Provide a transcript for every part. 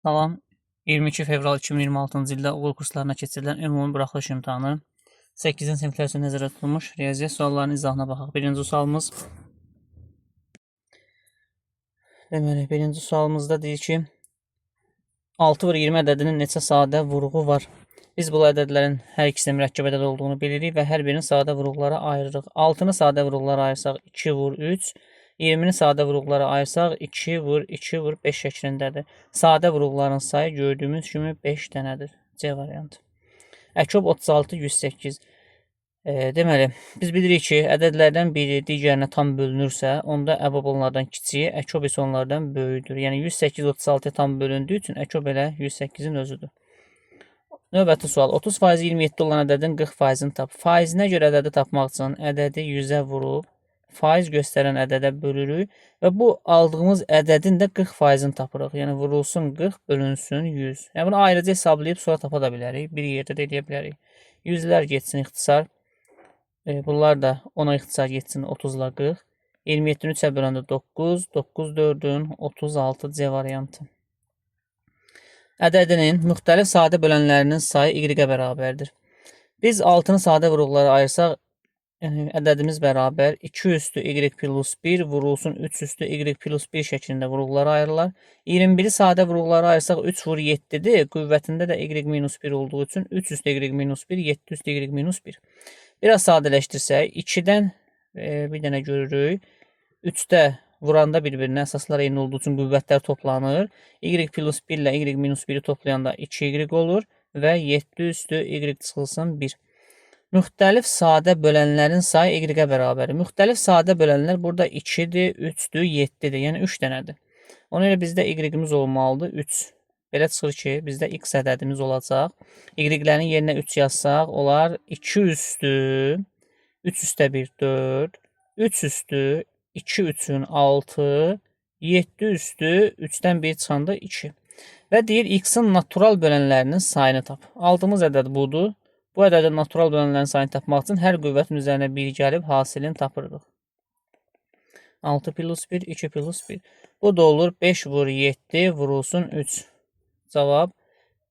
Salam, 22 fevral 2026-cı ildə oğul kurslarına keçirilən ümumi buraxılış imtahanı 8-ci siniflər üçün nəzərdə tutulmuş riyaziyyat suallarının izahına baxaq. Birinci sualımız, birinci sualımızda deyir ki, 6/20 ədədinin neçə sadə vurğu var? Biz bu ədədlərin hər ikisi mürəkkəb ədəd olduğunu bilirik və hər birinin sadə vurğulara ayırırıq. 6-nı sadə vurğulara ayırsaq 2 vur 3, 20-ni sadə vurğulara ayırsaq 2 vur 2 vur 5 şəklindədir. Sadə vurğuların sayı gördüyümüz kimi 5 dənədir. C variantı. Əkob 36 108. Deməli, biz bilirik ki, ədədlərdən biri digərinə tam bölünürsə, onda əbab onlardan kiçiyi, əkob isə onlardan böyüdür. Yəni 108 36-ya tam bölündüyü üçün əkob elə 108-in özüdür. Növbəti sual. 30% 27 olan ədədin 40%-ni tap. Faizinə görə ədədi tapmaq üçün ədədi 100-ə vurub, faiz göstərən ədədə bölürük və bu aldığımız ədədin də 40%-ni tapırıq. Yəni vurulsun 40 bölünsün 100. Yəni bunu ayrıca hesablayıb sonra tapa da bilərik. Bir yerdə də edə bilərik. 100-lər getsin ixtisar. Bunlar da 10-a ixtisar getsin 30-la 40. 27-ni 3-ə böləndə 9, 9 4-ün 36 C variantı. Ədədinin müxtəlif sadə bölənlərinin sayı y-ə bərabərdir. Biz 6-nı sadə vurğulara ayırsaq, ədədimiz bərabər 2 üstü y plus 1 vurulsun 3 üstü y plus 1 şəklində vurğulara ayrılar. 21-i sadə vurğulara ayırsaq 3 vur 7-dir. Qüvvətində də y minus 1 olduğu üçün 3 üstü y minus 1, 7 üstü y minus 1. Biraz sadələşdirsək, 2-dən bir dənə görürük. 3-də vuranda bir-birinə əsaslar eyni olduğu üçün qüvvətlər toplanır. Y plus 1 ilə y minus 1-i toplayanda 2y olur və 7 üstü y çıxılsın 1. Müxtəlif sadə bölənlərin sayı y-ə bərabərdir. Müxtəlif sadə bölənlər burada 2-dir, 3-dür, 7-dir. Yəni 3 dənədir. Ona görə bizdə y-imiz olmalıdır 3. Belə çıxır ki, bizdə x ədədimiz olacaq. Y-lərin yerinə 3 yazsaq, olar 2 üstü, 3 üstə 1, 4, 3 üstü, 2 üçün 6, 7 üstü, 3-dən 1 çıxanda 2. Və deyir, x-in natural bölənlərinin sayını tap. Aldığımız ədəd budur. Bu ədədin natural bölənlərin sayını tapmaq üçün hər qüvvətin üzərinə 1 gəlib hasilini tapırıq. 6 plus 1, 2 plus 1. Bu da olur 5 vur 7 vurulsun 3. Cavab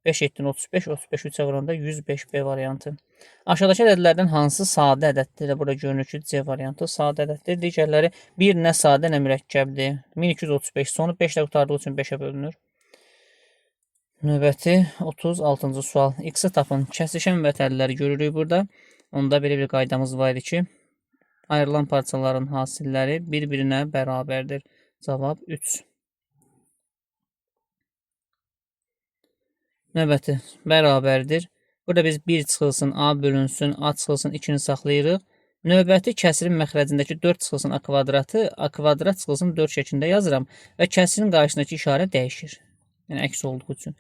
5 7 35, 35 3-ə vuranda 105 B variantı. Aşağıdakı ədədlərdən hansı sadə ədəddir? Burada görünür ki, C variantı sadə ədəddir. Digərləri bir nə sadə, nə mürəkkəbdir. 1235 sonu 5 ilə qutardığı üçün 5-ə bölünür. Növbəti 36-cı sual. X-i tapın. Kəsişən vətənləri görürük burada. Onda belə bir qaydamız var idi ki, ayrılan parçaların hasilləri bir-birinə bərabərdir. Cavab 3. Növbəti bərabərdir. Burada biz 1 çıxılsın, A bölünsün, A çıxılsın 2-ni saxlayırıq. Növbəti kəsirin məxrəcindəki 4 çıxılsın A kvadratı, A kvadrat çıxılsın 4 şəklində yazıram və kəsirin qarşısındakı işarə dəyişir. Yəni əks olduğu üçün.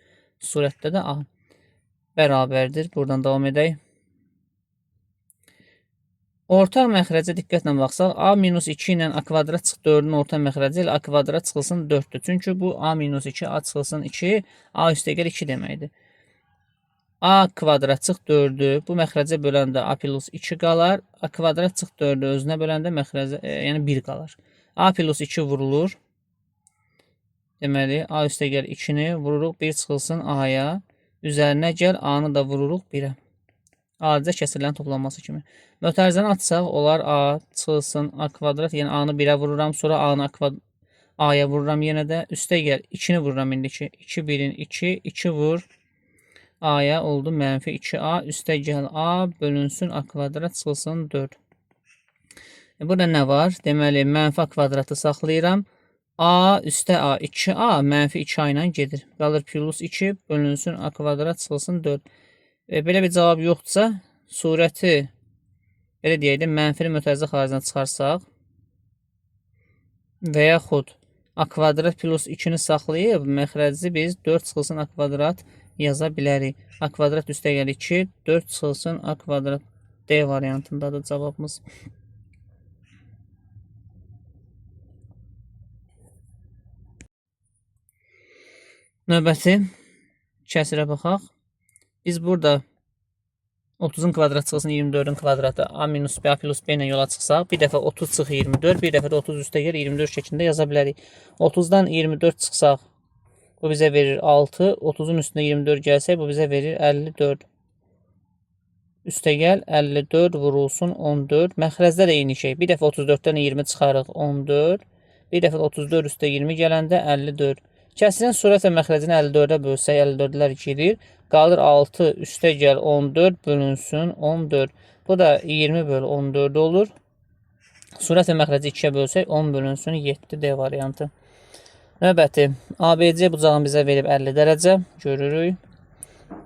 Surətdə də A bərabərdir. Buradan davam edək. Orta məxrəcə diqqətlə baxsaq, A minus 2 ilə A kvadrat çıx 4-ün orta məxrəci ilə A kvadrat çıxılsın 4-dür. Çünki bu A minus 2, A çıxılsın 2, A üstəgəl 2 deməkdir. A kvadrat çıx 4-dür. Bu məxrəcə böləndə A plus 2 qalar. A kvadrat çıx 4-dür. Özünə böləndə məxrəcə, yəni 1 qalar. A plus 2 vurulur. Deməli, A üstəgəl 2-ni vururuq, 1 çıxılsın A-ya. Üzərinə gəl, A-nı da vururuq 1-ə. Adicə kəsirlərin toplanması kimi. Mötərizəni açsaq, olar A çıxılsın A kvadrat, yəni A-nı 1-ə vururam, sonra A-nı A-ya vururam yenə də. Üstəgəl 2-ni vururam indiki. 2 1-in 2, 2 vur A-ya oldu mənfi 2A. Üstəgəl A bölünsün A kvadrat çıxılsın 4. Burada nə var? Deməli, mənfi A kvadratı saxlayıram. A üstə A, 2A, mənfi 2A ilə gedir. Qalır plus 2, bölünsün A kvadrat çıxılsın 4. Belə bir cavab yoxdursa, surəti, belə deyək də, mənfini mötərizə xaricinə çıxarsaq və yaxud A kvadrat plus 2-ni saxlayıb, məxrəci biz 4 çıxılsın A kvadrat yaza bilərik. A kvadrat üstəgəl 2, 4 çıxılsın A kvadrat D variantındadır cavabımız. Növbəti kəsirə baxaq. Biz burada 30-un kvadrat çıxılsın 24-ün kvadratı A minus B, A plus B ilə yola çıxsaq, bir dəfə 30 çıx 24, bir dəfə də 30 üstəgəl 24 şəklində yaza bilərik. 30-dan 24 çıxsaq, Bu bizə verir 6. 30'un üstünə 24 gəlsək, bu bizə verir 54. Üstəgəl 54 vurulsun 14. Məxrəcdə də eyni şey. Bir dəfə 34-dən 20 çıxarıq 14. Bir dəfə 34 üstə 20 gələndə 54. Kəsrin sürətlə məxrəcini 54-ə bölsək, 54-lər girir. Qalır 6 üstəgəl 14 bölünsün 14. Bu da 20 bölü 14 olur. Sürətlə məxrəci 2-yə bölsək 10 bölünsün 7 D variantı. Növbəti ABC bucağını bizə verib 50 dərəcə görürük.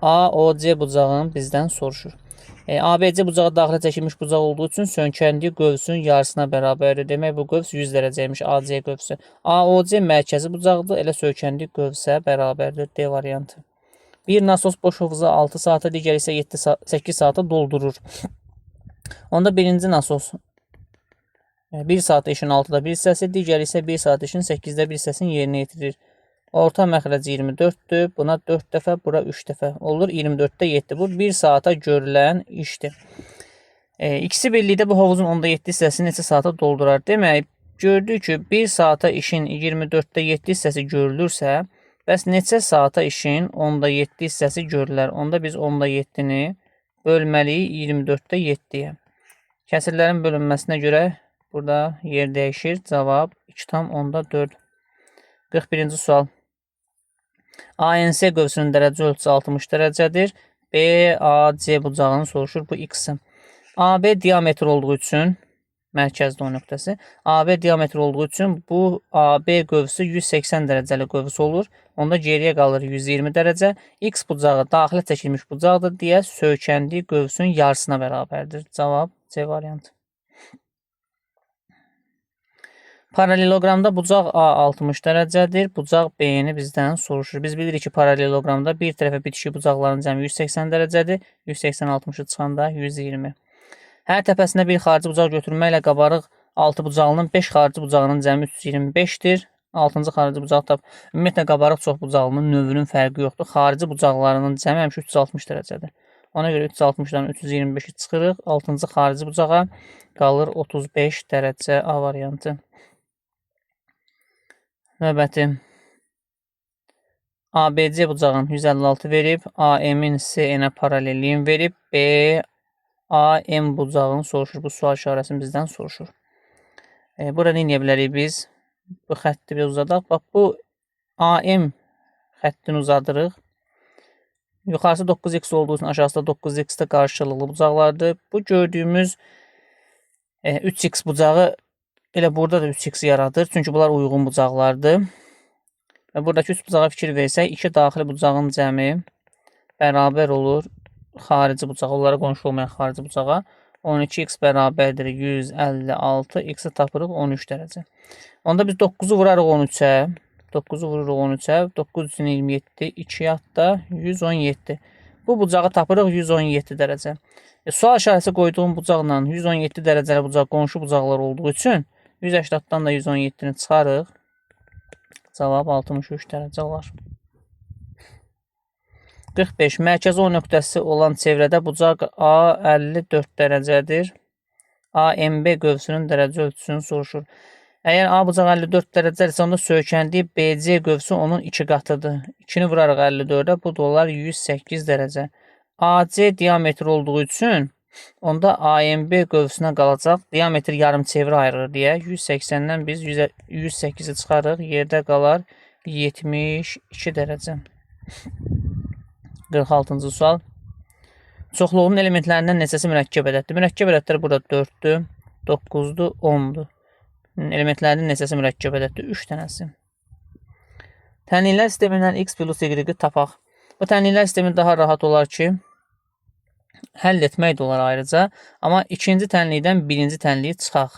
AOC bucağını bizdən soruşur. ABC bucağı daxilə çəkilmiş bucaq olduğu üçün sönkəndiyi qövsün yarısına bərabərdir. Demək bu qövs 100 dərəcəymiş AC qövsü. AOC mərkəzi bucaqdır, elə sönkəndiyi qövsə bərabərdir. D variantı. Bir nasos boş hovuzu 6 saata, digər isə 8 saata doldurur. Onda birinci nasos 1 saat işin 6'da 1 hissəsi, digər isə 1 saat işin 8'də 1 hissəsini yerinə yetirir. Orta məxrəci 24'dür. Buna 4 dəfə, bura 3 dəfə olur. 24'də 7. Bu 1 saata görülən işdir. İkisi birlikdə bu hovuzun 10'da 7 hissəsini neçə saata doldurar? Demək, gördük ki, 1 saata işin 24'də 7 hissəsi görülürsə, bəs neçə saata işin 10'da 7 hissəsi görülər? Onda biz 10'da 7'ni bölməliyik 24'də 7'yə. Kəsirlərin bölünməsinə görə burada yer dəyişir. Cavab 2,4. 41-ci sual. ANC qövsünün dərəcə ölçüsü 60 dərəcədir. BAC bucağını soruşur. Bu x-i. AB diametr olduğu üçün mərkəzdə o nöqtəsi. AB diametr olduğu üçün bu AB qövsü 180 dərəcəli qövs olur. Onda geriyə qalır 120 dərəcə. X bucağı daxilə çəkilmiş bucaqdır deyə söykəndiyi qövsün yarısına bərabərdir. Cavab C variantı. Paraleloqramda bucaq A 60 dərəcədir. Bucaq B-ni bizdən soruşur. Biz bilirik ki, paraleloqramda bir tərəfə bitişik bucaqların cəmi 180 dərəcədir. 180 60-ı çıxanda 120. Hər təpəsinə bir xarici bucaq götürməklə qabarıq 6 bucağının 5 xarici bucağının cəmi 325-dir. 6-cı xarici bucaq tap. Ümumiyyətlə qabarıq çox bucağının növünün fərqi yoxdur. Xarici bucaqlarının cəmi həmişə 360 dərəcədir. Ona görə 360-dan 325-i çıxırıq. 6-cı xarici bucağa qalır 35 dərəcə A variantı. Növbəti ABC bucağın 156 verib, AM-in CN-ə paralelliyin verib, BAM bucağını soruşur. Bu sual işarəsini bizdən soruşur. Burada nə edə bilərik biz? Bu xətti bir uzadaq. Bax, bu AM xəttini uzadırıq. Yuxarısı 9x olduğu üçün aşağısı da 9x-də qarşılıqlı bucaqlardır. Bu gördüyümüz 3x bucağı elə burada da 3x yaradır. Çünki bunlar uyğun bucaqlardır. Və buradakı 3 bucağa fikir versək, 2 daxili bucağın cəmi bərabər olur xarici bucağa, onlara qonşu olmayan xarici bucağa. 12x bərabərdir 156, x-i tapırıq 13 dərəcə. Onda biz 9-u vurarıq 13-ə. 9-u vururuq 13-ə. 9 üçün 27, 2 yatda 117. Bu bucağı tapırıq 117 dərəcə. Sual işarəsi qoyduğum bucaqla 117 dərəcəli bucaq qonşu bucaqlar olduğu üçün 180-dan da 117-ni çıxarıq. Cavab 63 dərəcə olar. 45. Mərkəzi O nöqtəsi olan çevrədə bucaq A 54 dərəcədir. AMB qövsünün dərəcə ölçüsünü soruşur. Əgər A bucaq 54 dərəcədirsə, onda söykəndiyi BC qövsü onun 2 qatıdır. 2-ni vurarıq 54-ə, bu da olar 108 dərəcə. AC diametr olduğu üçün onda AMB qövsünə qalacaq. Diametr yarım çevrə ayırır deyə 180-dən biz 108-i çıxarıq. Yerdə qalar 72 dərəcə. 46-cı sual. Çoxluğunun elementlərindən neçəsi mürəkkəb ədəddir? Mürəkkəb ədədlər burada 4-dür, 9-dur, 10-dur. Elementlərinin neçəsi mürəkkəb ədəddir? 3 dənəsi. Tənliklər sistemindən x plus y-i tapaq. Bu tənliklər sistemi daha rahat olar ki, həll etmək də olar ayrıca. Amma ikinci tənlikdən birinci tənliyi çıxaq.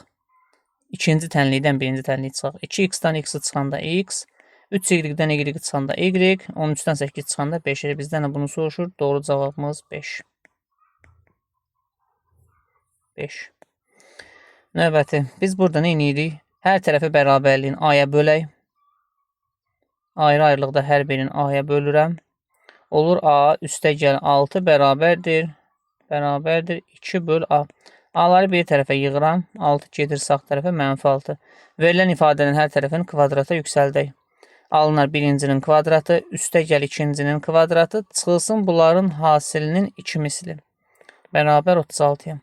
2x-dan x-i çıxanda x, 3y-dən y çıxanda y, 13-dən 8 çıxanda 5. Bizdən də bunu soruşur. Doğru cavabımız 5. 5. Növbəti. Biz burada nə edirik? Hər tərəfi bərabərliyin A-ya bölək. Ayrı-ayrılıqda hər birinin A-ya bölürəm. Olur A üstəgəl 6 bərabərdir. 2 böl A. A-ları bir tərəfə yığıram. 6 gedir sağ tərəfə, -6. Verilən ifadənin hər tərəfini kvadrata yüksəldək. Alınar birincinin kvadratı, üstə gəl ikincinin kvadratı, çıxılsın bunların hasilinin 2 misli. Bərabər 36-ya.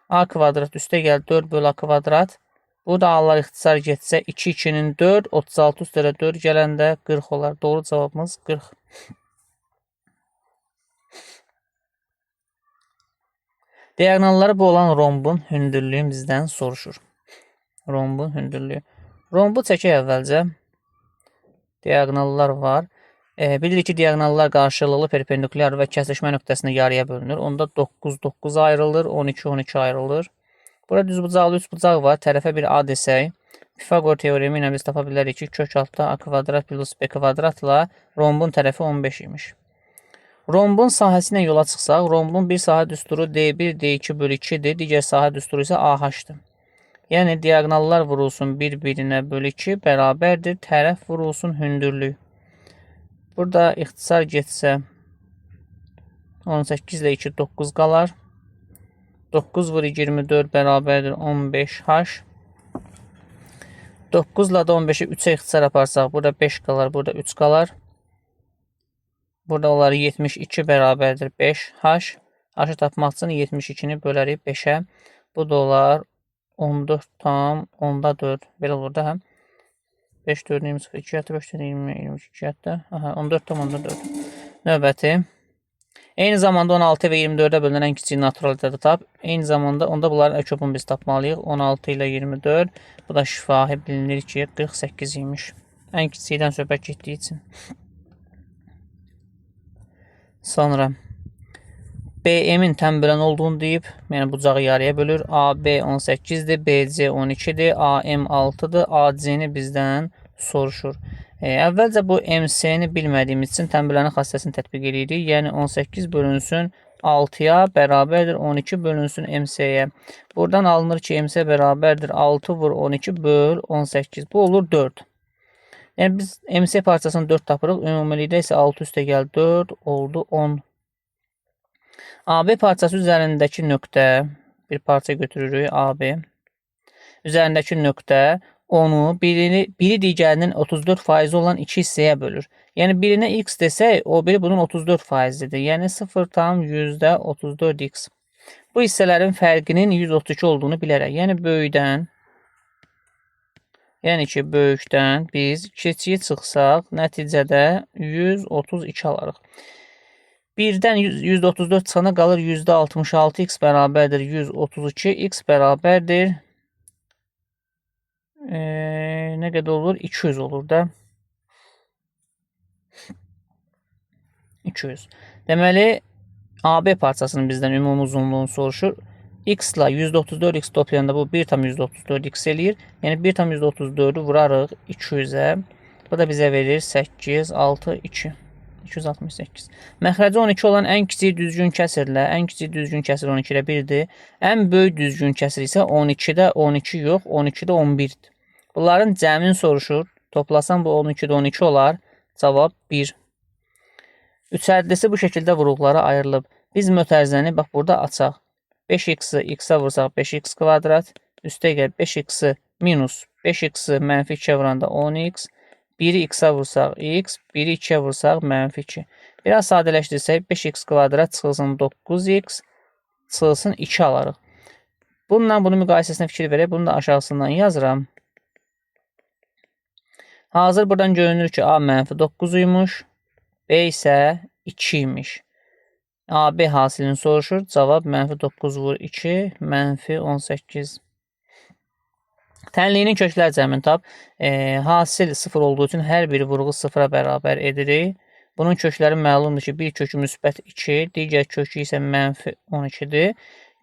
A kvadrat üstə gəl 4 bölü A kvadrat. Bu da A'lar ixtisar getsə 2, 2-nin 4, 36 üstərə 4 gələndə 40 olar. Doğru cavabımız 40. Diagonalları bu olan rombun hündürlüyü bizdən soruşur. Rombun hündürlüyü. Rombu çəkək əvvəlcə. Diagonallar var. Bilirik ki, diagonallar qarşılıqlı perpendikulyar və kəsişmə nöqtəsində yarıya bölünür. Onda 9, 9 ayrılır, 12, 12 ayrılır. Burada düzbucaqlı 3 bucaq var. Tərəfə bir A desək, Pifagor teoremi ilə biz tapa bilərik ki, kök altda A kvadrat plus B kvadratla rombun tərəfi 15 imiş. Rombun sahəsi ilə yola çıxsaq, rombun bir sahə düsturu D1, D2 bölü 2-dir. Digər sahə düsturu isə AH-dır. Yəni, diagonallar vurulsun bir-birinə bölü 2 bərabərdir. Tərəf vurulsun hündürlük. Burada ixtisar getsə 18 ilə 2, 9 qalar. 9 vur 24 bərabərdir 15H. 9 ilə da 15-i 3-ə ixtisar aparsaq, burada 5 qalar, burada 3 qalar. Burada onları 72 bərabərdir 5H. H-ı tapmaq üçün 72-ni bölərik 5-ə. Bu da olar 14 tam 10-da 4. Belə olur da həm. 5, 4, 22, 2 hətta 5, 20, 22 hətta. Aha, 14 tam 10-da 4. Növbəti. Eyni zamanda 16 və 24-ə bölünən ən kiçik natural ədədi tap. Eyni zamanda onda bunların əkobunu biz tapmalıyıq. 16 ilə 24. Bu da şifahi bilinir ki 48 imiş. Ən kiçikdən söhbət getdiyi üçün. Sonra BM-in tənbələn olduğunu deyib, yəni bucağı yarıya bölür. AB 18-dir, BC 12-dir, AM 6-dır, AC-ni bizdən soruşur. Əvvəlcə bu MC-ni bilmədiyimiz üçün tənbələnin xassəsini tətbiq edirik. Yəni 18 bölünsün 6-ya bərabərdir 12 bölünsün MC-yə. Buradan alınır ki, MC bərabərdir 6 vur 12 böl 18. Bu olur 4. Yəni biz MC parçasını 4 tapırıq. Ümumilikdə isə 6 üstə gəl 4 oldu 10. AB parçası üzərindəki nöqtə, bir parça götürürük AB. Üzərindəki nöqtə onu biri digərinin 34% olan 2 hissəyə bölür. Yəni birinə x desək, o biri bunun 34%-dir. Yəni 0,34x. Bu hissələrin fərqinin 132 olduğunu bilərək. Yəni böyükdən, yəni ki, böyükdən biz kiçiyə çıxsaq, nəticədə 132 alarıq. 1-dən 134 çıxana qalır %66, x bərabərdir 132, x bərabərdir nə qədər olur? 200 olur da. 200. Deməli, AB parçasının bizdən ümumi uzunluğunu soruşur. X ilə 134x toplayanda bu 1,134x eləyir. Yəni 1,134-ü vurarıq 200-ə. Bu da bizə verir 8, 6, 2. 268. Məxrəci 12 olan ən kiçik düzgün kəsirlə, ən kiçik düzgün kəsir 12-də 1-dir. Ən böyük düzgün kəsir isə 12-də 12 yox, 12-də 11-dir. Bunların cəmini soruşur. Toplasan bu 12-də 12 olar. Cavab 1. Üçhədlisi bu şəkildə vuruqlara ayrılıb. Biz mötərizəni bax burada açaq. 5x-i x-ə vursaq 5x kvadrat. Üstə gəl 5x-i minus 5x-i mənfi 2-yə vuranda 10x. 1-i x-ə vursaq x, 1-i 2-yə vursaq mənfi 2. Biraz sadələşdirsək 5x kvadrat çıxılsın 9x, çıxılsın 2 alarıq. Bununla bunun müqayisəsinə fikir verək. Bunu da aşağısından yazıram. Hazır buradan görünür ki, A mənfi 9 imiş, B isə 2 imiş. AB hasilini soruşur. Cavab mənfi 9 vur 2, mənfi 18. Tənliyinin köklər cəmini tap. Hasil 0 olduğu üçün hər bir vurğu 0-a bərabər edirik. Bunun kökləri məlumdur ki, bir kökü müsbət 2, digər kökü isə mənfi 12-dir.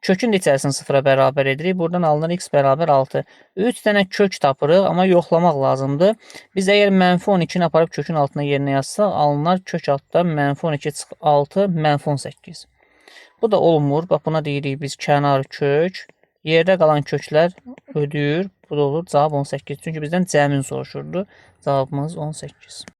Kökün də içərisini 0-a bərabər edirik. Buradan alınır x bərabər 6. 3 dənə kök tapırıq, amma yoxlamaq lazımdır. Biz əgər mənfi 12-ni aparıb kökün altına yerinə yazsaq, alınar kök altda mənfi 12 çıx 6, mənfi 18. Bu da olmur. Bax, buna deyirik biz kənar kök. Yerdə qalan köklər ödəyir. Bu da olur cavab 18. Çünki bizdən cəmin soruşurdu. Cavabımız 18.